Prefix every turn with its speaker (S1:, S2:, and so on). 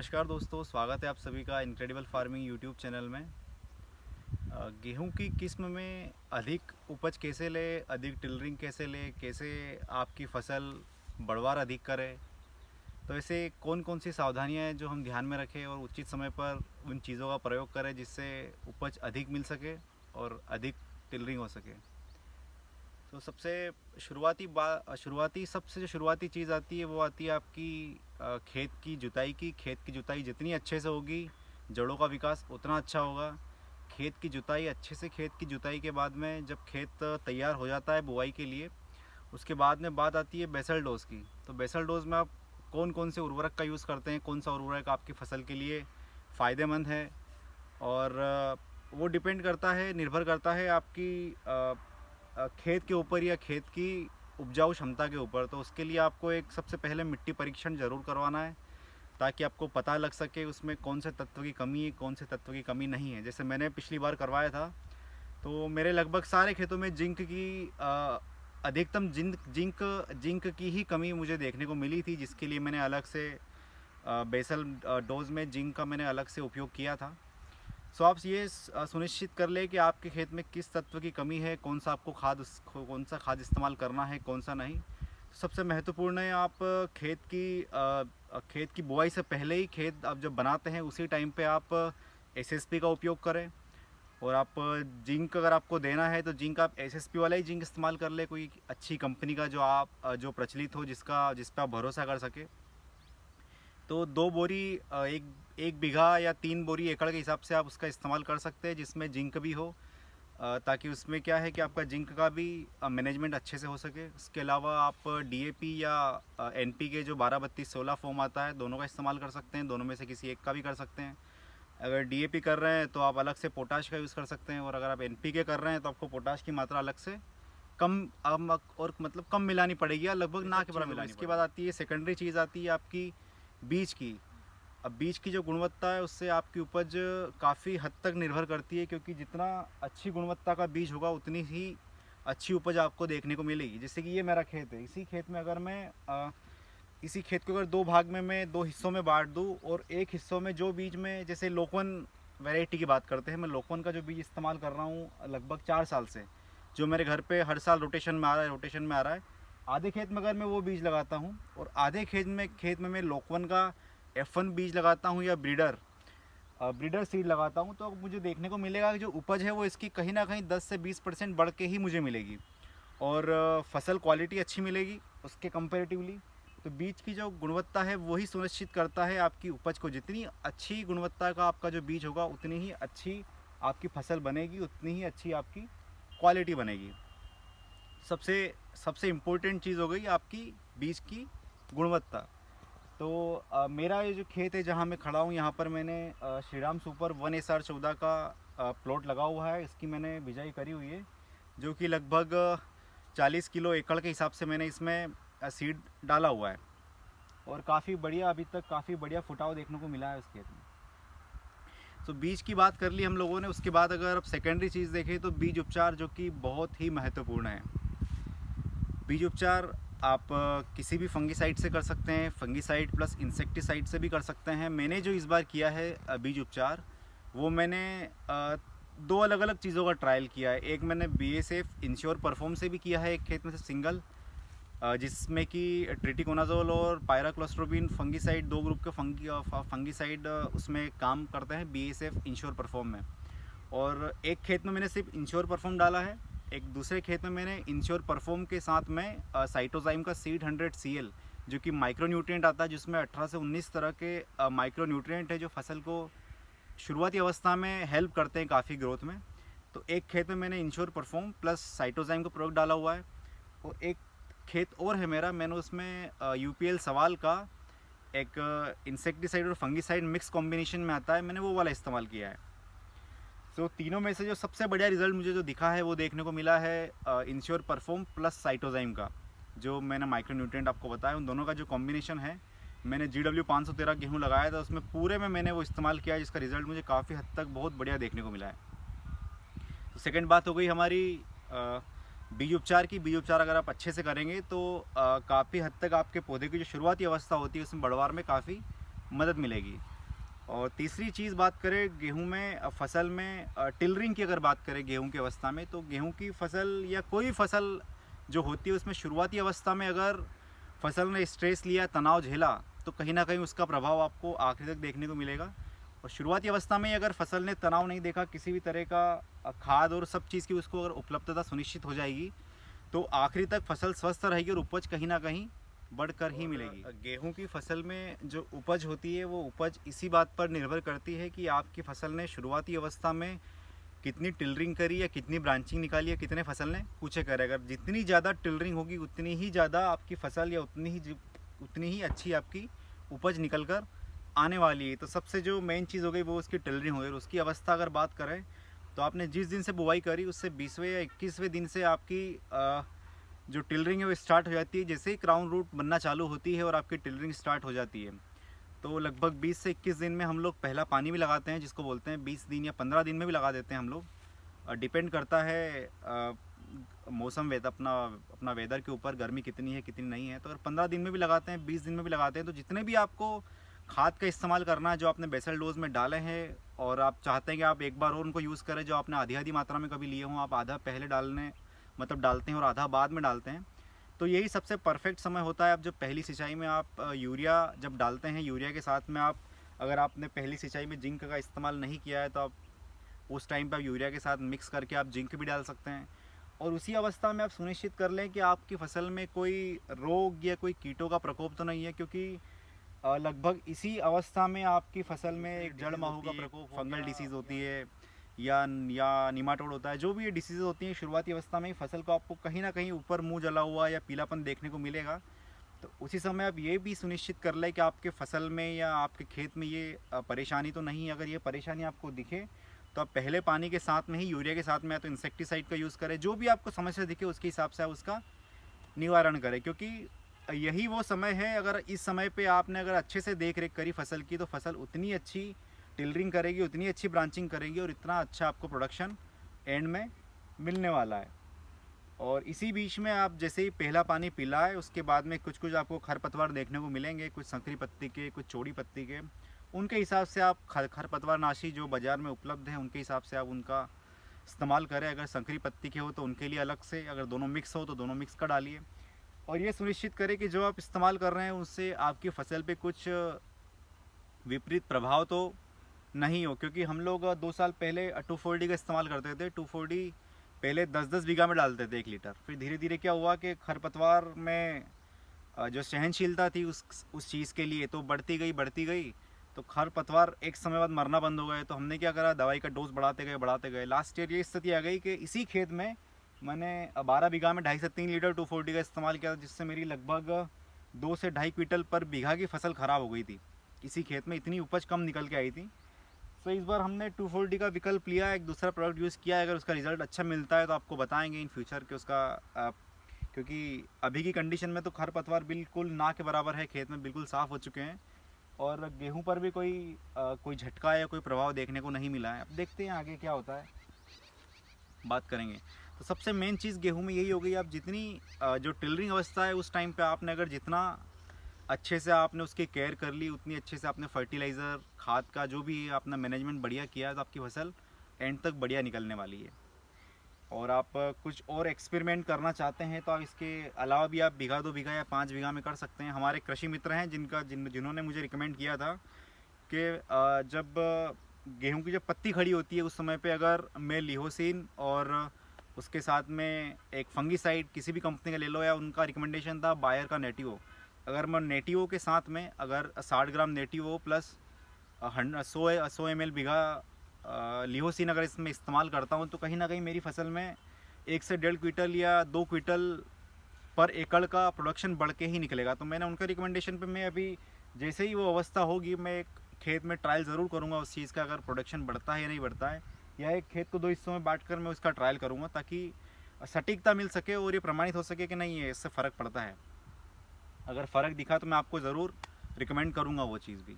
S1: नमस्कार दोस्तों, स्वागत है आप सभी का इनक्रेडिबल फार्मिंग यूट्यूब चैनल में। गेहूं की किस्म में अधिक उपज कैसे ले, अधिक टिलरिंग कैसे ले, कैसे आपकी फसल बढ़वार अधिक करे, तो ऐसे कौन कौन सी सावधानियां हैं जो हम ध्यान में रखें और उचित समय पर उन चीज़ों का प्रयोग करें जिससे उपज अधिक मिल सके और अधिक टिलरिंग हो सके। तो सबसे सबसे जो शुरुआती चीज़ आती है वो आती है आपकी खेत की जुताई की। खेत की जुताई जितनी अच्छे से होगी, जड़ों का विकास उतना अच्छा होगा। खेत की जुताई अच्छे से, खेत की जुताई के बाद में जब खेत तैयार हो जाता है बुआई के लिए, उसके बाद में बात आती है बेसल डोज़ की। तो बेसल डोज़ में आप कौन कौन से उर्वरक का यूज़ करते हैं, कौन सा उर्वरक आपकी फ़सल के लिए फ़ायदेमंद है, और वो डिपेंड करता है, निर्भर करता है आपकी खेत के ऊपर या खेत की उपजाऊ क्षमता के ऊपर। तो उसके लिए आपको एक सबसे पहले मिट्टी परीक्षण ज़रूर करवाना है, ताकि आपको पता लग सके उसमें कौन से तत्व की कमी है, कौन से तत्व की कमी नहीं है। जैसे मैंने पिछली बार करवाया था, तो मेरे लगभग सारे खेतों में जिंक की अधिकतम जिंक की ही कमी मुझे देखने को मिली थी, जिसके लिए मैंने अलग से बेसल डोज में जिंक का मैंने अलग से उपयोग किया था। सो आप ये सुनिश्चित कर ले कि आपके खेत में किस तत्व की कमी है, कौन सा खाद इस्तेमाल करना है, कौन सा नहीं। सबसे महत्वपूर्ण है, आप खेत की बुआई से पहले ही, खेत आप जब बनाते हैं उसी टाइम पे आप एसएसपी का उपयोग करें। और आप जिंक अगर आपको देना है तो जिंक आप एसएसपी वाला ही जिंक इस्तेमाल कर ले, कोई अच्छी कंपनी का जो प्रचलित हो, जिस पर आप भरोसा कर सके। तो 2 बोरी एक बीघा या 3 बोरी एकड़ के हिसाब से आप उसका इस्तेमाल कर सकते हैं, जिसमें जिंक भी हो, ताकि उसमें क्या है कि आपका जिंक का भी मैनेजमेंट अच्छे से हो सके। उसके अलावा आप डीएपी या एनपीके जो 12-32-16 फॉर्म आता है, दोनों का इस्तेमाल कर सकते हैं। दोनों में से किसी एक का भी कर सकते हैं। अगर डीएपी कर रहे हैं तो आप अलग से पोटाश का यूज़ कर सकते हैं, और अगर आप एनपीके कर रहे हैं तो आपको पोटाश की मात्रा अलग से कम मिलानी पड़ेगी, या लगभग ना के बराबर मिलानी। इसके बाद आती है सेकेंडरी चीज़, आती है आपकी बीज की। अब बीज की जो गुणवत्ता है उससे आपकी उपज काफ़ी हद तक निर्भर करती है, क्योंकि जितना अच्छी गुणवत्ता का बीज होगा उतनी ही अच्छी उपज आपको देखने को मिलेगी। जैसे कि ये मेरा खेत है, इसी खेत में अगर मैं इसी खेत को अगर 2 भाग में मैं 2 हिस्सों में बांट दूँ, और एक हिस्सों में जो बीज में, जैसे लोकवन वैरायटी की बात करते हैं, मैं लोकवन का जो बीज इस्तेमाल कर रहा हूँ लगभग 4 साल से, जो मेरे घर पे हर साल रोटेशन में आ रहा है। आधे खेत में अगर मैं वो बीज लगाता हूँ, और आधे खेत में मैं लोकवन का F1 बीज लगाता हूँ या ब्रीडर सीड लगाता हूँ, तो मुझे देखने को मिलेगा कि जो उपज है वो इसकी कहीं ना कहीं 10 से 20% बढ़ के ही मुझे मिलेगी, और फसल क्वालिटी अच्छी मिलेगी उसके कंपेरेटिवली। तो बीज की जो गुणवत्ता है वही सुनिश्चित करता है आपकी उपज को। जितनी अच्छी गुणवत्ता का आपका जो बीज होगा, उतनी ही अच्छी आपकी फसल बनेगी, उतनी ही अच्छी आपकी क्वालिटी बनेगी। सबसे सबसे इम्पोर्टेंट चीज़ हो गई आपकी बीज की गुणवत्ता। तो मेरा ये जो खेत है जहाँ मैं खड़ा हूँ, यहाँ पर मैंने श्रीराम सुपर 1SR14 का प्लॉट लगा हुआ है। इसकी मैंने बिजाई करी हुई है, जो कि लगभग 40 किलो एकड़ के हिसाब से मैंने इसमें सीड डाला हुआ है, और काफ़ी बढ़िया, अभी तक काफ़ी बढ़िया फुटाव देखने को मिला है उस खेत में। तो बीज की बात कर ली हम लोगों ने। उसके बाद अगर अब सेकेंडरी चीज़ देखें तो बीज उपचार, जो कि बहुत ही महत्वपूर्ण है। बीज उपचार आप किसी भी फंगीसाइड से कर सकते हैं, फंगीसाइड प्लस इंसेक्टिसाइड से भी कर सकते हैं। मैंने जो इस बार किया है बीज उपचार, वो मैंने 2 अलग-अलग चीज़ों का ट्रायल किया है। एक मैंने BSF इंश्योर परफॉर्म से भी किया है, एक खेत में से सिंगल, जिसमें कि ट्रिटिकोनाजोल और पायराक्लोस्ट्रोबिन फंगीसाइड, 2 ग्रुप के फंगीसाइड उसमें काम करते हैं BSF इंश्योर परफॉर्म में। और एक खेत में मैंने सिर्फ इंश्योर परफॉर्म डाला है, एक दूसरे खेत में मैंने इंश्योर परफॉर्म के साथ में साइटोजाइम का सीड 100 CL, जो कि माइक्रो न्यूट्रिएंट आता है, जिसमें 18 से 19 तरह के माइक्रो न्यूट्रिएंट है, जो फसल को शुरुआती अवस्था में हेल्प करते हैं काफ़ी ग्रोथ में। तो एक खेत में मैंने इंश्योर परफॉर्म प्लस साइटोजाइम का प्रोडक्ट डाला हुआ है, और एक खेत और है मेरा, मैंने उसमें UPL सवाल का एक इंसेक्टिसाइड और फंगीसाइड मिक्स कॉम्बिनेशन में आता है, मैंने वो वाला इस्तेमाल किया है। तो तीनों में से जो सबसे बढ़िया रिजल्ट मुझे जो दिखा है वो देखने को मिला है इंश्योर परफॉर्म प्लस साइटोजाइम का, जो मैंने माइक्रो न्यूट्रिएंट आपको बताया। उन दोनों का जो कॉम्बिनेशन है, मैंने GW 513 गेहूँ लगाया था, उसमें पूरे में मैंने वो इस्तेमाल किया, जिसका रिज़ल्ट मुझे काफ़ी हद तक बहुत बढ़िया देखने को मिला है। तो सेकेंड बात हो गई हमारी बीज उपचार की। बीज उपचार अगर आप अच्छे से करेंगे तो काफ़ी हद तक आपके पौधे की जो शुरुआती अवस्था होती है उसमें बढ़वार में काफ़ी मदद मिलेगी। और तीसरी चीज़ बात करें गेहूं में फसल में टिलरिंग की अगर बात करें गेहूं की अवस्था में, तो गेहूं की फसल या कोई भी फसल जो होती है उसमें शुरुआती अवस्था में अगर फसल ने स्ट्रेस लिया, तनाव झेला, तो कहीं ना कहीं उसका प्रभाव आपको आखिर तक देखने को मिलेगा। और शुरुआती अवस्था में अगर फसल ने तनाव नहीं देखा, किसी भी तरह का खाद और सब चीज़ की उसको अगर उपलब्धता सुनिश्चित हो जाएगी, तो आखिरी तक फसल स्वस्थ रहेगी और उपज कहीं ना कहीं बढ़कर ही मिलेगी। गेहूं की फसल में जो उपज होती है वो उपज इसी बात पर निर्भर करती है कि आपकी फसल ने शुरुआती अवस्था में कितनी टिलरिंग करी या कितनी ब्रांचिंग निकाली या कितने फसल ने कूचे करे। अगर जितनी ज़्यादा टिलरिंग होगी उतनी ही ज़्यादा आपकी फसल या उतनी ही अच्छी आपकी उपज निकल कर आने वाली है। तो सबसे जो मेन चीज़ हो गई वो उसकी टिलरिंग हो गई। उसकी अवस्था अगर बात करें तो आपने जिस दिन से बुवाई करी उससे 20वें या 21वें दिन से आपकी जो टिलरिंग है वो स्टार्ट हो जाती है। जैसे ही क्राउन रूट बनना चालू होती है और आपकी टिलरिंग स्टार्ट हो जाती है, तो लगभग 20 से 21 दिन में हम लोग पहला पानी भी लगाते हैं, जिसको बोलते हैं 20 दिन या 15 दिन में भी लगा देते हैं हम लोग। डिपेंड करता है मौसम वेदर अपना वेदर के ऊपर, गर्मी कितनी है कितनी नहीं है। तो अगर 15 दिन में भी लगाते हैं, 20 दिन में भी लगाते हैं, तो जितने भी आपको खाद का इस्तेमाल करना है जो आपने बेसल डोज में डाले हैं और आप चाहते हैं कि आप एक बार और उनको यूज़ करें, जो आपने आधी आधी मात्रा में कभी लिए हों, आप आधा पहले डालते हैं और आधा बाद में डालते हैं, तो यही सबसे परफेक्ट समय होता है। अब जब पहली सिंचाई में आप यूरिया जब डालते हैं, यूरिया के साथ में आप अगर आपने पहली सिंचाई में जिंक का इस्तेमाल नहीं किया है, तो आप उस टाइम पर यूरिया के साथ मिक्स करके आप जिंक भी डाल सकते हैं। और उसी अवस्था में आप सुनिश्चित कर लें कि आपकी फसल में कोई रोग या कोई कीटों का प्रकोप तो नहीं है, क्योंकि लगभग इसी अवस्था में आपकी फसल में एक जड़ माहू का प्रकोप, फंगल डिसीज़ होती है या निमाटोड होता है। जो भी ये डिसीज़ होती हैं शुरुआती अवस्था में ही फसल को आपको कहीं ना कहीं ऊपर मुंह जला हुआ या पीलापन देखने को मिलेगा। तो उसी समय आप ये भी सुनिश्चित कर लें कि आपके फसल में या आपके खेत में ये परेशानी तो नहीं है। अगर ये परेशानी आपको दिखे तो आप पहले पानी के साथ में ही यूरिया के साथ में या तो इंसेक्टिसाइड का यूज़ करें। जो भी आपको समस्या दिखे उसके हिसाब से आप उसका निवारण करें, क्योंकि यही वो समय है। अगर इस समय पे आपने अगर अच्छे से देख रेख करी फसल की, तो फसल उतनी अच्छी टिलरिंग करेगी, उतनी अच्छी ब्रांचिंग करेगी और इतना अच्छा आपको प्रोडक्शन एंड में मिलने वाला है। और इसी बीच में आप जैसे ही पहला पानी पिलाए उसके बाद में कुछ कुछ आपको खरपतवार देखने को मिलेंगे, कुछ संकरी पत्ती के, कुछ चौड़ी पत्ती के। उनके हिसाब से आप खरपतवार नाशी जो बाज़ार में उपलब्ध है उनके हिसाब से आप उनका इस्तेमाल करें। अगर संकरी पत्ती के हो तो उनके लिए अलग से, अगर दोनों मिक्स हो तो दोनों मिक्स कर डालिए। और ये सुनिश्चित करें कि जो आप इस्तेमाल कर रहे हैं उससे आपकी फसल पे कुछ विपरीत प्रभाव तो नहीं हो। क्योंकि हम लोग 2 साल पहले 2,4-D का इस्तेमाल करते थे। 2,4-D पहले 10-10 बीघा में डालते थे 1 लीटर। फिर धीरे धीरे क्या हुआ कि खरपतवार में जो सहनशीलता थी उस चीज़ के लिए तो बढ़ती गई। तो खरपतवार एक समय बाद मरना बंद हो गए। तो हमने क्या करा, दवाई का डोज बढ़ाते गए। लास्ट ईयर ये स्थिति आ गई कि इसी खेत में मैंने 12 बीघा में 2.5 से 3 लीटर 2,4-D का इस्तेमाल किया, जिससे मेरी लगभग 2 से 2.5 क्विंटल पर बीघा की फसल ख़राब हो गई थी। इसी खेत में इतनी उपज कम निकल के आई थी। तो इस बार हमने 2,4-D का विकल्प लिया, एक दूसरा प्रोडक्ट यूज़ किया है। अगर उसका रिज़ल्ट अच्छा मिलता है तो आपको बताएंगे इन फ्यूचर के उसका क्योंकि अभी की कंडीशन में तो खरपतवार बिल्कुल ना के बराबर है, खेत में बिल्कुल साफ़ हो चुके हैं और गेहूं पर भी कोई झटका या कोई प्रभाव देखने को नहीं मिला है। अब देखते हैं आगे क्या होता है, बात करेंगे। तो सबसे मेन चीज़ गेहूं में यही हो गई, आप जितनी जो टिलरिंग अवस्था है उस टाइम पे आपने अगर जितना अच्छे से आपने उसकी केयर कर ली, उतनी अच्छे से आपने फर्टिलाइज़र खाद का जो भी अपना मैनेजमेंट बढ़िया किया, तो आपकी फसल एंड तक बढ़िया निकलने वाली है। और आप कुछ और एक्सपेरिमेंट करना चाहते हैं तो आप इसके अलावा भी आप बीघा 2 बीघा या 5 बीघा में कर सकते हैं। हमारे कृषि मित्र हैं जिन्होंने मुझे रिकमेंड किया था कि जब गेहूं की जब पत्ती खड़ी होती है उस समय पे अगर मैं लिहोसिन और उसके साथ में एक फंगीसाइड किसी भी कंपनी का ले लो, या उनका रिकमेंडेशन था बायर का नेटिवो। अगर मैं नेटिवो के साथ में अगर 60 ग्राम नेटिवो प्लस 100 ml बीघा लिहोसिन अगर इसमें इस्तेमाल करता हूँ, तो कहीं ना कहीं मेरी फसल में 1 से 1.5 क्विंटल या 2 क्विंटल पर एकड़ का प्रोडक्शन बढ़ के ही निकलेगा। तो मैंने उनका रिकमेंडेशन पे मैं अभी जैसे ही वो अवस्था होगी मैं एक खेत में ट्रायल ज़रूर करूँगा उस चीज़ का, अगर प्रोडक्शन बढ़ता है या नहीं बढ़ता है, या एक खेत को 2 हिस्सों में बांट कर मैं उसका ट्रायल करूँगा ताकि सटीकता मिल सके और ये प्रमाणित हो सके कि नहीं है इससे फ़र्क पड़ता है। अगर फ़र्क दिखा तो मैं आपको ज़रूर रिकमेंड करूँगा वो चीज़ भी।